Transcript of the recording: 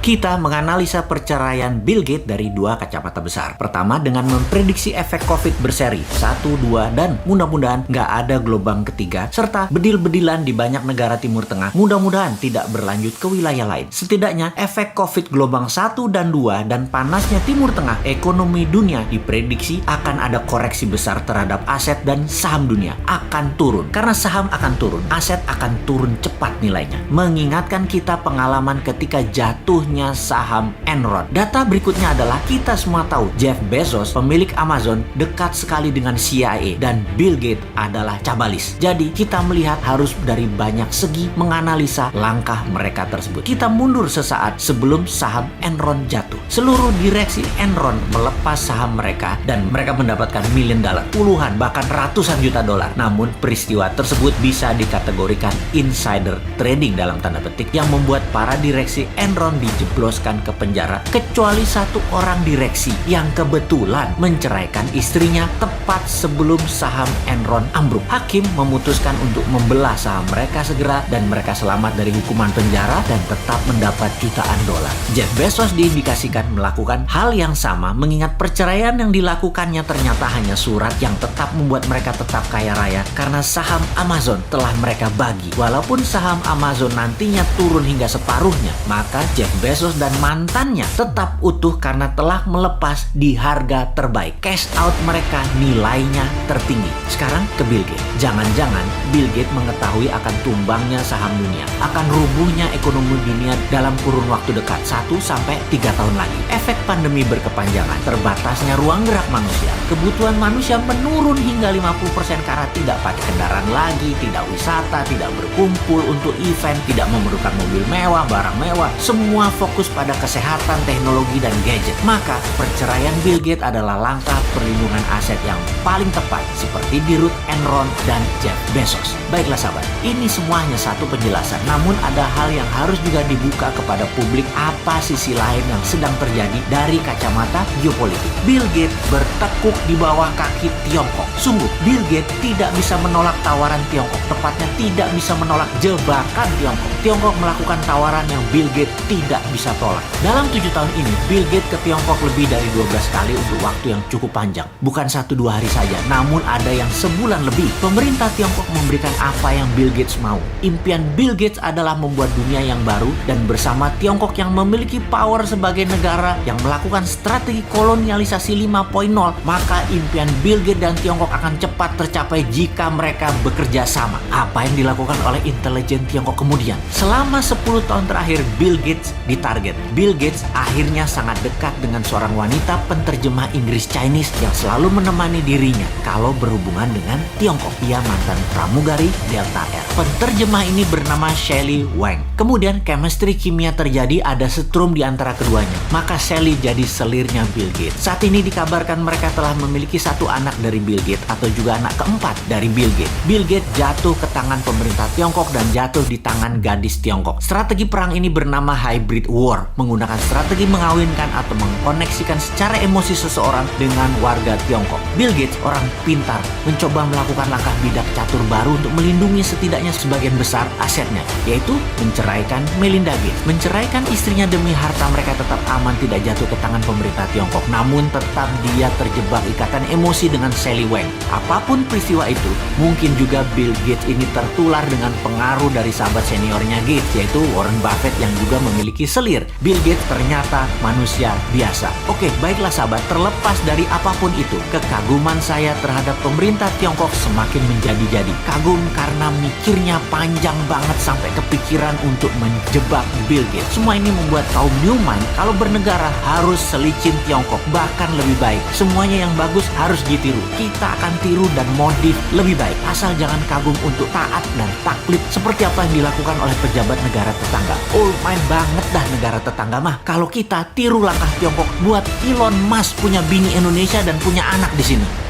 Kita menganalisa perceraian Bill Gates dari dua kacamata besar. Pertama, dengan memprediksi efek COVID berseri 1, 2, dan mudah-mudahan nggak ada gelombang ketiga, serta bedil-bedilan di banyak negara Timur Tengah mudah-mudahan tidak berlanjut ke wilayah lain. Setidaknya efek COVID gelombang 1 dan 2 dan panasnya Timur Tengah, ekonomi dunia diprediksi akan ada koreksi besar terhadap aset dan saham dunia akan turun. Karena saham akan turun, aset akan turun cepat nilainya. Mengingatkan kita pengalaman ketika jatuhnya saham Enron. Data berikutnya adalah kita semua tahu Jeff Bezos, pemilik Amazon, dekat sekali dengan CIA dan Bill Gates adalah cabalis. Jadi kita melihat harus dari banyak segi menganalisa langkah mereka tersebut. Kita mundur sesaat sebelum saham Enron jatuh. Seluruh direksi Enron melepas saham mereka dan mereka mendapatkan million dollar, puluhan bahkan ratusan juta dolar. Namun peristiwa tersebut bisa dikategorikan insider trading dalam tanda petik yang membuat para direksi Enron dijebloskan ke penjara kecuali satu orang direksi yang kebetulan menceraikan istrinya tepat sebelum saham Enron ambruk. Hakim memutuskan untuk membelah saham mereka segera dan mereka selamat dari hukuman penjara dan tetap mendapat jutaan dolar. Jeff Bezos diindikasikan melakukan hal yang sama mengingat perceraian yang dilakukannya ternyata hanya surat yang tetap membuat mereka tetap kaya raya karena saham Amazon telah mereka bagi. Walaupun saham Amazon nantinya turun hingga separuhnya, maka Jeff Bezos dan mantannya tetap utuh karena telah melepas di harga terbaik. Cash out mereka nilainya tertinggi. Sekarang ke Bill Gates. Jangan-jangan Bill Gates mengetahui akan tumbangnya saham dunia, akan rubuhnya ekonomi dunia dalam kurun waktu dekat 1-3 tahun lagi. Efek pandemi berkepanjangan, terbatasnya ruang gerak manusia, kebutuhan manusia menurun hingga 50% karena tidak pakai kendaraan lagi, tidak wisata, tidak berkumpul untuk event, tidak memerlukan mobil mewah, barang mewah, semua fokus pada kesehatan, teknologi, dan gadget. Maka perceraian Bill Gates adalah langkah perlindungan aset yang paling tepat seperti di Ruth Enron dan Jeff Bezos. Baiklah sahabat, ini semua hanya satu penjelasan, namun ada hal yang harus juga dibuka kepada publik apa sisi lain yang sedang terjadi dari kacamata geopolitik. Bill Gates bertekuk di bawah kaki Tiongkok. Sungguh, Bill Gates tidak bisa menolak tawaran Tiongkok, tepatnya tidak bisa menolak jebakan Tiongkok. Tiongkok melakukan tawaran yang Bill Gates tidak bisa tolak. Dalam 7 tahun ini, Bill Gates ke Tiongkok lebih dari 12 kali untuk waktu yang cukup panjang. Bukan 1-2 hari saja, namun ada yang sebulan lebih. Pemerintah Tiongkok memberikan apa yang Bill Gates mau. Impian Bill Gates adalah membuat dunia yang baru dan bersama Tiongkok yang memiliki power sebagai negara yang melakukan strategi kolonialisasi 5.0, maka impian Bill Gates dan Tiongkok akan cepat tercapai jika mereka bekerja sama. Apa yang dilakukan oleh intelijen Tiongkok kemudian? Selama 10 tahun terakhir Bill Gates ditarget. Bill Gates akhirnya sangat dekat dengan seorang wanita penterjemah Inggris Chinese yang selalu menemani dirinya kalau berhubungan dengan Tiongkok. Ia mantan pramugari Delta Air. Penterjemah ini bernama Shelley Wang. Kemudian chemistry kimia terjadi, ada setrum di antara keduanya. Maka Shelley jadi selirnya Bill Gates. Saat ini dikabarkan mereka telah memiliki satu anak dari Bill Gates atau juga anak keempat dari Bill Gates. Bill Gates jatuh ke tangan pemerintah Tiongkok dan jatuh di tangan gadis Tiongkok. Strategi perang ini bernama hybrid war, menggunakan strategi mengawinkan atau mengkoneksikan secara emosi seseorang dengan warga Tiongkok. Bill Gates, orang pintar, mencoba melakukan langkah bidak catur baru untuk melindungi setidaknya sebagian besar asetnya, yaitu menceraikan Melinda Gates. Menceraikan istrinya demi harta mereka tetap aman, tidak jatuh ke tangan pemerintah Tiongkok. Namun tetap dia terjebak ikatan emosi dengan Shelley Wang. Apapun peristiwa itu, mungkin juga Bill Gates ini tertular dengan pengaruh dari sahabat seniornya Gates, yaitu Warren Buffett yang juga memiliki selir. Bill Gates ternyata manusia biasa. Oke, baiklah sahabat, terlepas dari apapun itu, kekaguman saya terhadap pemerintah Tiongkok semakin menjadi-jadi. Kagum karena mikirnya panjang banget sampai kepikiran untuk menjebak Bill Gates. Semua ini membuat kaum Newman kalau bernegara harus selicin Tiongkok, bahkan lebih baik. Semuanya yang bagus harus ditiru. Kita akan tiru dan modif lebih baik. Asal jangan kagum untuk taat dan taklid seperti apa yang dilakukan oleh pejabat negara tetangga. Oh, main banget dah negara tetangga mah. Kalau kita tiru langkah Tiongkok, buat Elon Musk punya bini Indonesia dan punya anak di sini.